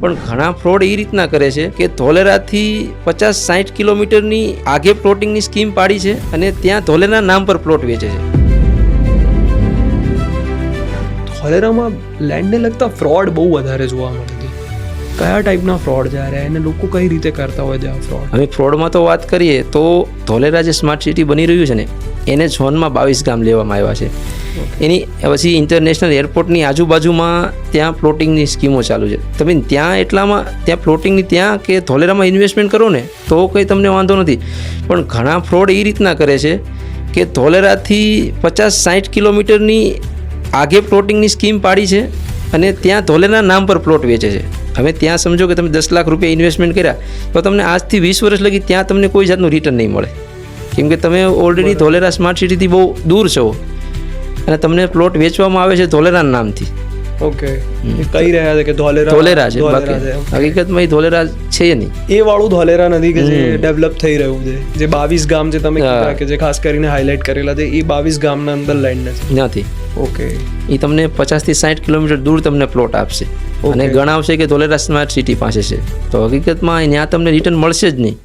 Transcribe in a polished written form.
પણ ઘણા ફ્રોડ એ રીતના કરે છે કે ધોલેરાથી 50-60 કિલોમીટરની આગે પ્લોટિંગની સ્કીમ પાડી છે અને ત્યાં ધોલેરા નામ પર પ્લોટ વેચે છે. ધોલેરામાં લેન્ડને લગતા ફ્રોડ બહુ વધારે જોવા મળે છે. કયા ટાઈપના ફ્રોડ છે યાર, એને લોકો કઈ રીતે કરતા હોય છે આ ફ્રોડ? હવે ફ્રોડમાં તો વાત કરીએ તો ધોલેરા જે સ્માર્ટ સિટી બની રહ્યું છે ને એને ઝોનમાં 22 ગામ લેવામાં આવ્યા છે. એની પછી ઇન્ટરનેશનલ એરપોર્ટની આજુબાજુમાં ત્યાં પ્લોટિંગની સ્કીમો ચાલુ છે. તમે ત્યાં પ્લોટિંગની ત્યાં કે ધોલેરામાં ઇન્વેસ્ટમેન્ટ કરો ને તો કંઈ તમને વાંધો નથી. પણ ઘણા ફ્રોડ એ રીતના કરે છે કે ધોલેરાથી 50-60 કિલોમીટરની આગે પ્લોટિંગની સ્કીમ પાડી છે અને ત્યાં ધોલેરા નામ પર પ્લોટ વેચે છે. હવે ત્યાં સમજો કે તમે 10 લાખ રૂપિયા ઇન્વેસ્ટમેન્ટ કર્યા તો તમને આજથી 20 વર્ષ લગી ત્યાં તમને કોઈ જાતનું રિટર્ન નહીં મળે, કેમ કે તમે ઓલરેડી ધોલેરા સ્માર્ટ સિટીથી બહુ દૂર છો અને તમને પ્લોટ વેચવામાં આવે છે ધોલેરાના નામથી. ઓકે, કહી રહ્યા છે કે ધોલેરા છે, બાકી હકીકતમાં એ ધોલેરા છે નહીં. એ વાળું ધોલેરા નથી કે જે ડેવલપ થઈ રહ્યું છે. જે 22 ગામ છે તમે કીધા કે જે ખાસ કરીને હાઇલાઇટ કરેલા છે, એ 22 ગામના અંદર લેન્ડ નથી. ઓકે, એ તમને 50-60 કિલોમીટર દૂર તમને પ્લોટ આપશે અને ગણાવશે કે ધોલેરા સ્માર્ટ સિટી પાસે છે, તો હકીકતમાં ત્યાં તમને રિટર્ન મળશે જ નહીં.